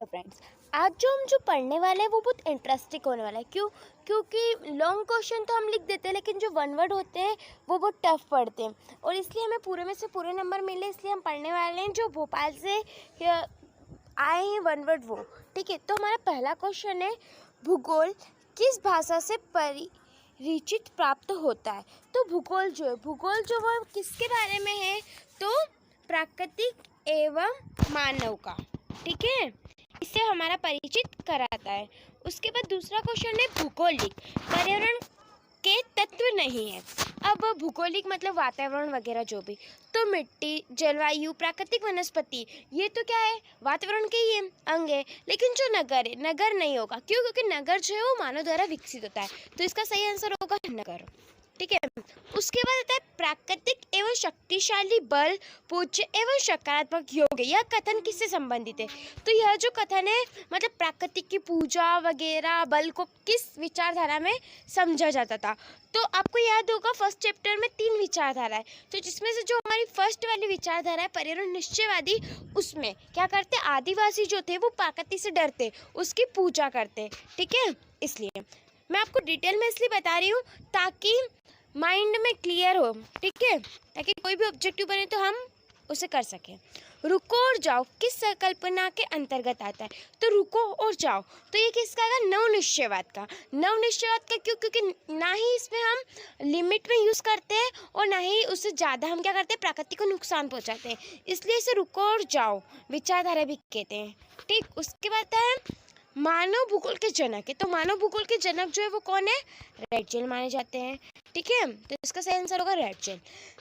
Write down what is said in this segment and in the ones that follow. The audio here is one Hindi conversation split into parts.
फ्रेंड्स, आज जो पढ़ने वाला है वो बहुत इंटरेस्टिंग होने वाला है। क्योंकि लॉन्ग क्वेश्चन तो हम लिख देते हैं, लेकिन जो वन वर्ड होते हैं वो बहुत टफ पढ़ते हैं और इसलिए हमें पूरे में से पूरे नंबर मिले। इसलिए हम पढ़ने वाले हैं जो भोपाल से आए हैं वन वर्ड वो। ठीक है, तो हमारा पहला क्वेश्चन है, भूगोल किस भाषा से परिचित प्राप्त होता है। तो भूगोल जो वो किसके बारे में है, तो प्राकृतिक एवं मानव का। ठीक है, इससे हमारा परिचित कराता है। उसके बाद दूसरा क्वेश्चन है, भूगोलिक पर्यावरण के तत्व नहीं है। अब भूगोलिक मतलब वातावरण वगैरह जो भी, तो मिट्टी, जलवायु, प्राकृतिक वनस्पति, ये तो क्या है, वातावरण के ही अंग है। लेकिन जो नगर है, नगर नहीं होगा। क्यों? क्योंकि नगर जो है वो मानव द्वारा विकसित होता है, तो इसका सही आंसर होगा नगर। ठीक है, उसके बाद आता है प्राकृतिक एवं शक्तिशाली बल, पूज्य एवं सकारात्मक योग। यह कथन किससे संबंधित है? तो यह जो कथन है मतलब प्राकृतिक की पूजा वगैरह बल को किस विचारधारा में समझा जाता था। तो आपको याद होगा फर्स्ट चैप्टर में 3 विचारधारा है, तो जिसमें से जो हमारी फर्स्ट वाली विचारधारा है पर्यावरण निश्चयवादी, उसमें क्या करते, आदिवासी जो थे वो प्रकृति से डरते, उसकी पूजा करते। ठीक है, इसलिए मैं आपको डिटेल में इसलिए बता रही हूँ ताकि माइंड में क्लियर हो। ठीक है, ताकि कोई भी ऑब्जेक्टिव बने तो हम उसे कर सकें। रुको और जाओ किस संकल्पना के अंतर्गत आता है? तो रुको और जाओ, तो ये किसका आएगा? नवनिश्चयवाद का। नवनिश्चयवाद का क्यों? क्योंकि ना ही इसमें हम लिमिट में यूज़ करते हैं और ना ही उससे ज़्यादा हम क्या करते हैं, प्रकृति को नुकसान पहुंचाते हैं। इसलिए इसे रुको और जाओ विचारधारा भी कहते हैं। ठीक, उसके बाद है मानव भूगोल के जनक है। तो मानव भूगोल के जनक जो है वो कौन है? रेटजेल माने जाते हैं। ठीक है, तो इसका सही आंसर होगा रेटजेल।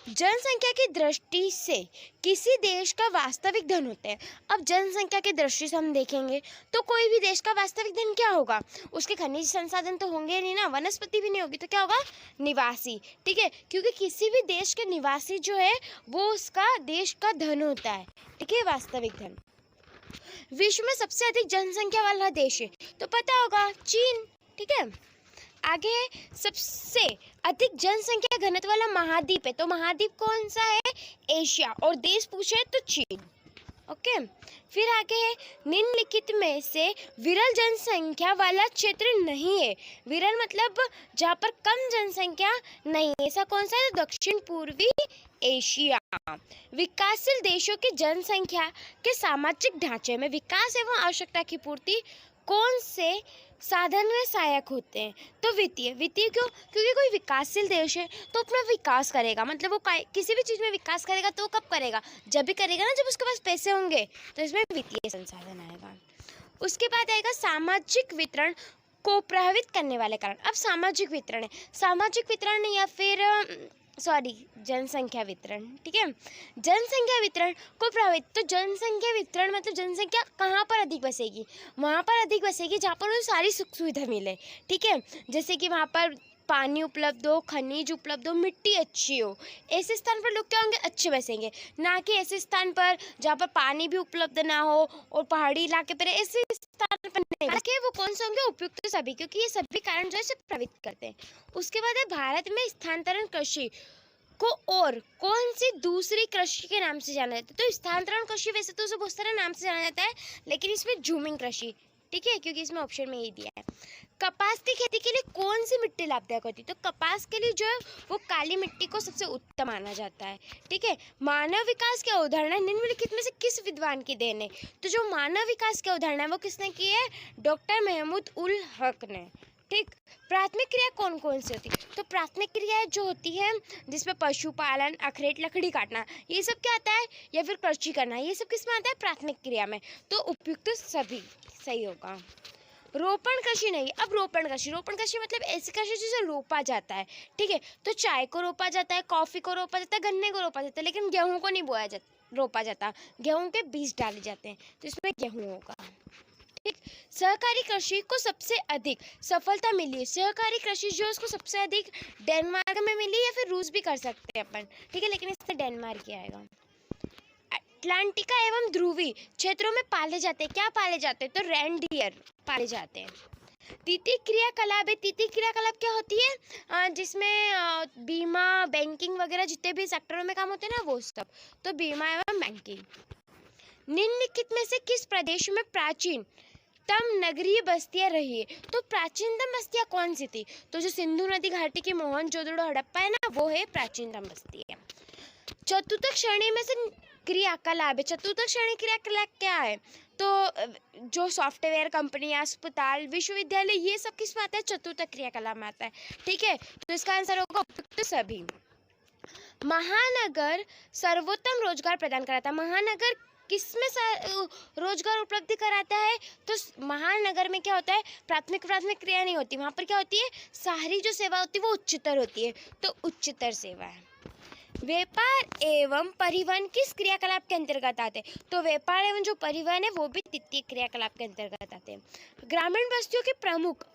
जनसंख्या की दृष्टि से किसी देश का वास्तविक धन होता है। अब जनसंख्या की दृष्टि से हम देखेंगे तो कोई भी देश का वास्तविक धन क्या होगा? उसके खनिज संसाधन तो होंगे नहीं ना, वनस्पति भी नहीं होगी, तो क्या होगा? निवासी। ठीक है, क्योंकि किसी भी देश के निवासी जो है वो उसका देश का धन होता है। ठीक है, वास्तविक धन। विश्व में सबसे अधिक जनसंख्या वाला देश है, तो पता होगा चीन। ठीक है, आगे सबसे अधिक जनसंख्या घनत्व वाला महाद्वीप है, तो महाद्वीप कौन सा है? एशिया। और देश पूछे तो चीन। ओके, फिर आगे है निम्नलिखित में से विरल जनसंख्या वाला क्षेत्र नहीं है। विरल मतलब जहाँ पर कम जनसंख्या नहीं है, ऐसा कौन सा है? तो दक्षिण पूर्वी एशिया। विकासशील देशों की जनसंख्या के सामाजिक ढांचे में विकास एवं आवश्यकता की पूर्ति कौन से साधन में सहायक होते हैं? तो वित्तीय। वित्तीय क्यों? क्योंकि कोई विकासशील देश है तो अपना विकास करेगा, मतलब वो किसी भी चीज़ में विकास करेगा तो वो कब करेगा? जब भी करेगा ना, जब उसके पास पैसे होंगे, तो इसमें वित्तीय संसाधन आएगा। उसके बाद आएगा सामाजिक वितरण को प्रभावित करने वाले कारण। अब सामाजिक वितरण है, सामाजिक वितरण या फिर जनसंख्या वितरण। ठीक है, जनसंख्या वितरण को प्रभावित, तो जनसंख्या वितरण मतलब जनसंख्या कहाँ पर अधिक बसेगी? वहाँ पर अधिक बसेगी जहाँ पर उन्हें सारी सुख सुविधा मिले। ठीक है, जैसे कि वहाँ पर पानी उपलब्ध हो, खनिज उपलब्ध हो, मिट्टी अच्छी हो, ऐसे स्थान पर लोग क्या होंगे? अच्छे बसेंगे। ना कि ऐसे स्थान पर जहाँ पर पानी भी उपलब्ध ना हो और पहाड़ी इलाके पर, ऐसे स्थान पर नहीं बसेंगे। वो कौन से होंगे? उपयुक्त सभी, क्योंकि ये सभी कारण जो है इसे प्रभावित करते हैं। उसके बाद है भारत में स्थानांतरण कृषि को और कौन सी दूसरी कृषि के नाम से जाना जाता है? तो स्थानांतरण कृषि वैसे तो उसे बहुत सारे नाम से जाना जाता है, लेकिन इसमें झूमिंग कृषि। ठीक है, क्योंकि इसमें ऑप्शन में यही दिया है। कपास की खेती के लिए कौन सी मिट्टी लाभदायक होती है? तो कपास के लिए जो है वो काली मिट्टी को सबसे उत्तम माना जाता है। ठीक है, मानव विकास की अवधारणा निम्नलिखित में से किस विद्वान की देन है? तो जो मानव विकास की अवधारणा है वो किसने की है? डॉक्टर महमूद उल हक ने। ठीक, प्राथमिक क्रिया कौन कौन सी होती है? तो प्राथमिक क्रिया जो होती है जिसमें पशुपालन, अखरेट, लकड़ी काटना, ये सब क्या आता है? या फिर कृषि करना, ये सब किस में आता है? प्राथमिक क्रिया में। तो उपयुक्त सभी सही होगा। रोपण कृषि नहीं। अब रोपण कृषि मतलब ऐसी कृषि जिसे रोपा जाता है। ठीक है, तो चाय को रोपा जाता है, कॉफ़ी को रोपा जाता है, गन्ने को रोपा जाता है, लेकिन गेहूं को नहीं रोपा जाता। गेहूं के बीज डाले जाते हैं, तो इसमें गेहूं होगा। ठीक, सहकारी कृषि को सबसे अधिक सफलता मिली है। सहकारी कृषि जो है उसको सबसे अधिक डेनमार्क में मिली, या फिर रूस भी कर सकते हैं अपन। ठीक है, लेकिन इससे डेनमार्क ही आएगा। अटलांटिका एवं ध्रुवी क्षेत्रों में पाले जाते हैं, क्या पाले जाते हैं? तो रेनडियर पाले जाते हैं। तृतीय क्रियाकलाप है। तृतीय क्रियाकलाप क्या होती है? जिसमें बीमा, बैंकिंग वगैरह जितने भी सेक्टरों में काम होते हैं ना, वो सब। तो बीमा एवं बैंकिंग। निम्नलिखित में से किस प्रदेश में प्राचीन तम नगरीय बस्तियां रही है? तो प्राचीनतम बस्तियां कौन सी थी? तो जो सिंधु नदी घाटी की मोहनजोदड़ो हड़प्पा है ना, वो है प्राचीनतम बस्ती है। चतुर्थ श्रेणी में से क्रियाकलाप है। चतुर्थ श्रेणी क्रियाकलाप क्या है? तो जो सॉफ्टवेयर कंपनी, अस्पताल, विश्वविद्यालय, ये सब किस में आता है? चतुर्थ क्रियाकलाप में आता है। ठीक है, तो इसका आंसर होगा उपयुक्त सभी। महानगर सर्वोत्तम रोजगार प्रदान कराता है। महानगर किसमें रोजगार उपलब्ध कराता है? तो महानगर में क्या होता है? प्राथमिक क्रिया नहीं होती, वहाँ पर क्या होती है? सारी जो सेवा होती है वो उच्चतर होती है, तो उच्चतर सेवा है। व्यापार एवं परिवहन किस क्रियाकलाप के अंतर्गत आते हैं? तो व्यापार एवं जो परिवहन है वो भी तृतीय क्रियाकलाप के अंतर्गत आते हैं। ग्रामीण बस्तियों की प्रमुख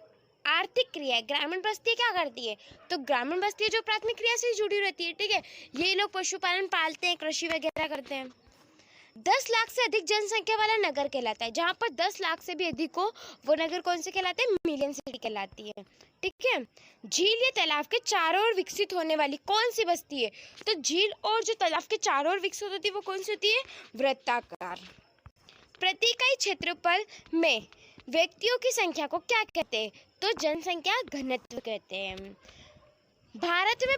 आर्थिक क्रिया, ग्रामीण बस्ती क्या करती है? तो ग्रामीण बस्ती जो प्राथमिक क्रिया से जुड़ी रहती है। ठीक है, ये लोग पशुपालन पालते हैं, कृषि वगैरह करते हैं। 10 लाख से अधिक जनसंख्या वाला नगर कहलाता है। जहाँ पर 10 लाख से भी अधिक हो वो नगर कौन से कहलाते हैं? मिलियन सिटी कहलाती है। ठीक है, झील या तालाब के चारों ओर विकसित होने वाली कौन सी बस्ती है? तो झील और जो तालाब के चारों ओर विकसित होती है वो कौन सी होती है? वृत्ताकार। प्रति इकाई क्षेत्रफल में व्यक्तियों की संख्या को क्या कहते हैं? तो जनसंख्या घनत्व कहते हैं। भारत में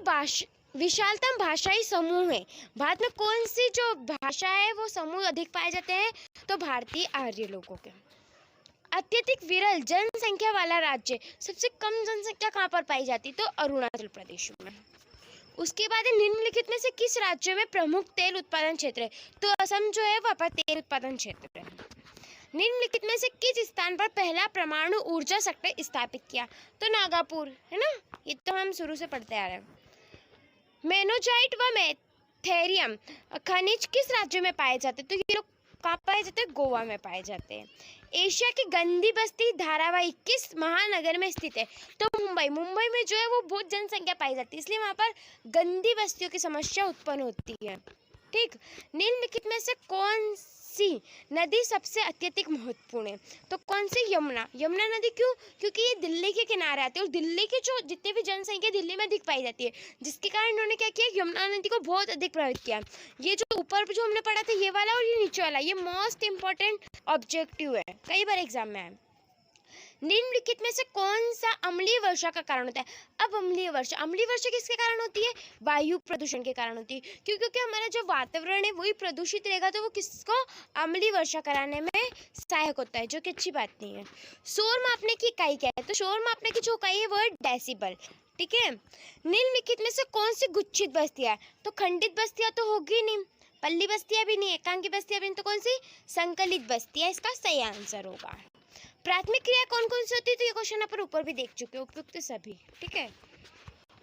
विशालतम भाषाई समूह है। भारत में कौन सी जो भाषा है वो समूह अधिक पाए जाते हैं? तो भारतीय आर्य लोगों के। अत्यधिक विरल जनसंख्या वाला राज्य, सबसे कम जनसंख्या कहाँ पर पाई जाती? तो अरुणाचल प्रदेश में। उसके बाद निम्नलिखित में से किस राज्य में प्रमुख तेल उत्पादन क्षेत्र है? तो असम जो है वहाँ पर तेल उत्पादन क्षेत्र है। निम्नलिखित में से किस स्थान पर पहला परमाणु ऊर्जा सेक्टर स्थापित किया? तो नागापुर है ना, ये तो हम शुरू से पढ़ते आ रहे हैं। मेनोजाइट व मेथेरियम खनिज किस राज्य में पाए जाते हैं? तो ये लोग कहाँ पाए जाते हैं? गोवा में पाए जाते हैं। एशिया की गंदी बस्ती धारावाहिक किस महानगर में स्थित है? तो मुंबई। मुंबई में जो है वो बहुत जनसंख्या पाई जाती है, इसलिए वहाँ पर गंदी बस्तियों की समस्या उत्पन्न होती है। ठीक, निम्नलिखित में से कौन सी नदी सबसे अत्यधिक महत्वपूर्ण है? तो कौन सी? यमुना। यमुना नदी क्यों? क्योंकि ये दिल्ली के किनारे आती है और दिल्ली की जो जितनी भी जनसंख्या दिल्ली में अधिक पाई जाती है, जिसके कारण इन्होंने क्या किया? यमुना नदी को बहुत अधिक प्रभावित किया। ये जो ऊपर जो हमने पढ़ा था ये वाला और ये नीचे वाला, ये मोस्ट इंपॉर्टेंट ऑब्जेक्टिव है, कई बार एग्जाम में है। निम्नलिखित में से कौन सा अम्लीय वर्षा का कारण होता है? अब अम्लीय वर्षा किसके कारण होती है? वायु प्रदूषण के कारण होती है। क्योंकि हमारा जो वातावरण है वही प्रदूषित रहेगा तो वो किसको? अम्लीय वर्षा कराने में सहायक होता है, जो कि अच्छी बात नहीं है। शोर मापने की इकाई क्या है? तो शोर मापने की जो इकाई है वो है डेसिबल। ठीक है, निम्नलिखित में से कौन सी गुच्छित बस्तियां? तो खंडित बस्तियां तो होगी नहीं, पल्ली बस्तियां भी नहीं, एकांकी बस्तियां भी नहीं, तो कौन सी? संकलित बस्तियां इसका सही आंसर होगा। प्राथमिक क्रिया कौन कौन सी होती है? तो ये क्वेश्चन अपन ऊपर भी देख चुके हो, उपयुक्त सभी। ठीक है,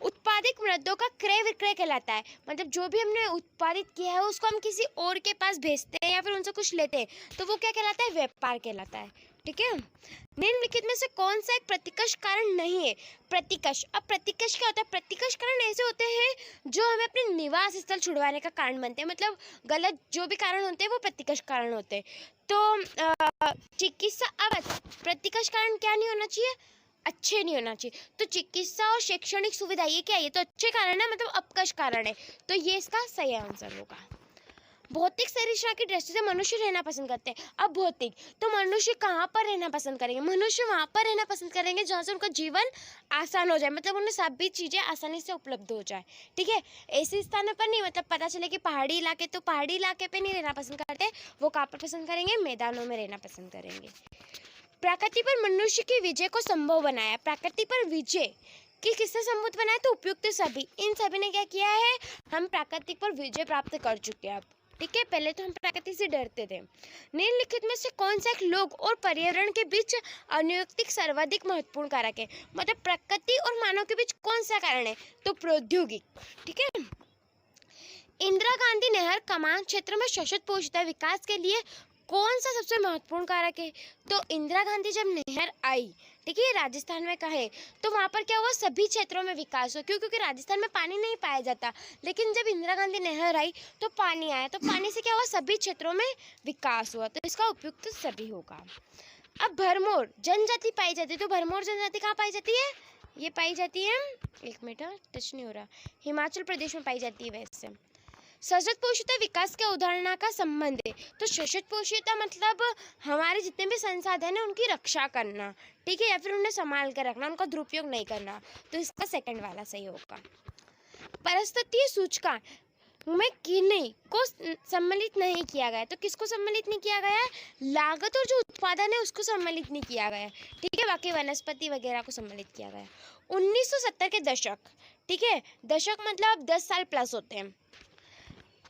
उत्पादित मृदों का क्रय विक्रय कहलाता है। मतलब जो भी हमने उत्पादित किया है उसको हम किसी और के पास भेजते हैं या फिर उनसे कुछ लेते हैं, तो वो क्या कहलाता है? व्यापार कहलाता है। ठीक है, निम्नलिखित में से कौन सा एक प्रतिकर्ष कारण नहीं है? प्रतिकर्ष। अब प्रतिकर्ष क्या होता है? प्रतिकर्ष कारण ऐसे होते हैं जो हमें अपने निवास स्थल छुड़वाने का कारण बनते हैं। मतलब गलत जो भी कारण होते हैं वो प्रतिकर्ष कारण होते हैं। तो चिकित्सा अवध प्रतिकर्ष कारण क्या नहीं होना चाहिए? अच्छे नहीं होना चाहिए। तो चिकित्सा और शैक्षणिक सुविधा ये क्या है? ये तो अच्छे कारण है, मतलब अपकर्ष कारण है, तो ये इसका सही आंसर होगा। भौतिक संरचना की दृष्टि से मनुष्य रहना पसंद करते हैं। अब भौतिक, तो मनुष्य कहाँ पर रहना पसंद करेंगे? मनुष्य वहाँ पर रहना पसंद करेंगे जहाँ से उनका जीवन आसान हो जाए, मतलब उन्हें सभी चीज़ें आसानी से उपलब्ध हो जाए। ठीक है, ऐसे स्थानों पर नहीं, मतलब पता चले कि पहाड़ी इलाके, तो पहाड़ी इलाके पे नहीं रहना पसंद करते, वो कहाँ पर पसंद करेंगे? मैदानों में रहना पसंद करेंगे। प्रकृति पर मनुष्य की विजय को संभव बनाया। प्रकृति पर विजय कि किससे संभव बनाया? तो उपयुक्त सभी। इन सभी ने क्या किया है? हम प्रकृति पर विजय प्राप्त कर चुके हैं अब। ठीक है, पहले तो हम प्रकृति से डरते थे। निम्नलिखित में से कौन सा एक लोग और पर्यावरण के बीच अनुयुक्तिक सर्वाधिक महत्वपूर्ण कारक है? मतलब प्रकृति और मानव के बीच कौन सा कारण है? तो प्रौद्योगिक। ठीक है, इंदिरा गांधी नहर कमान क्षेत्र में सशक्त पोषित विकास के लिए कौन सा सबसे महत्वपूर्ण कारक है? तो इंदिरा गांधी जब नहर आई, ठीक है, राजस्थान में कहे, तो वहाँ पर क्या हुआ? सभी क्षेत्रों में विकास हुआ। क्योंकि राजस्थान में पानी नहीं पाया जाता, लेकिन जब इंदिरा गांधी नहर आई तो पानी आया, तो पानी से क्या हुआ? सभी क्षेत्रों में विकास हुआ, तो इसका उपयुक्त सभी होगा। अब भरमौर जनजाति पाई जाती है, तो भरमौर जनजाति कहाँ पाई जाती है? ये पाई जाती है, एक मिनट टच नहीं हो रहा, हिमाचल प्रदेश में पाई जाती है। वैसे सशक्त पोषिता विकास के उदाहरण का संबंध है। तो सशक्त पोषिता मतलब हमारे जितने भी संसाधन है उनकी रक्षा करना, ठीक है, या फिर उन्हें संभाल कर रखना, उनका दुरुपयोग नहीं करना। तो इसका सेकंड वाला सही होगा। परिस्थिति सूचकांक में किन्हीं को सम्मिलित नहीं किया गया। तो किसको सम्मिलित नहीं किया गया है? लागत और जो उत्पादन है उसको सम्मिलित नहीं किया गया है, ठीक है, बाकी वनस्पति वगैरह को सम्मिलित किया गया है। 1970 के दशक, ठीक है, दशक मतलब 10 साल प्लस होते हैं,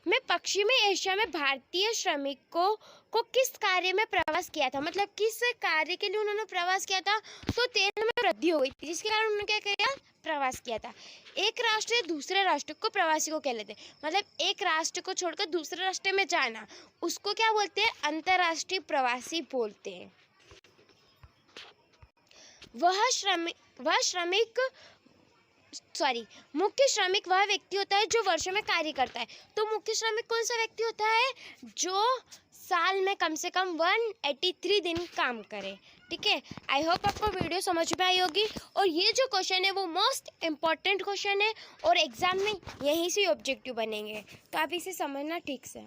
में पश्चिमी एशिया में भारतीय श्रमिकों को किस कार्य में प्रवास किया था, मतलब किस कार्य के लिए उन्होंने प्रवास किया था? तो तेल में वृद्धि हो गई थी, जिसके कारण उन्होंने क्या किया? प्रवास किया था। एक राष्ट्र दूसरे राष्ट्र को प्रवासी को कहते हैं, मतलब एक राष्ट्र को छोड़कर दूसरे राष्ट्र में जाना, उसको क्या बोलते हैं? अंतर्राष्ट्रीय प्रवासी बोलते हैं। मुख्य श्रमिक वह व्यक्ति होता है जो वर्षों में कार्य करता है। तो मुख्य श्रमिक कौन सा व्यक्ति होता है? जो साल में कम से कम 183 दिन काम करे, ठीक है। आई होप आपको वीडियो समझ में आई होगी। और ये जो क्वेश्चन है वो मोस्ट इम्पॉर्टेंट क्वेश्चन है और एग्जाम में यहीं से ऑब्जेक्टिव बनेंगे, तो आप इसे समझना ठीक से।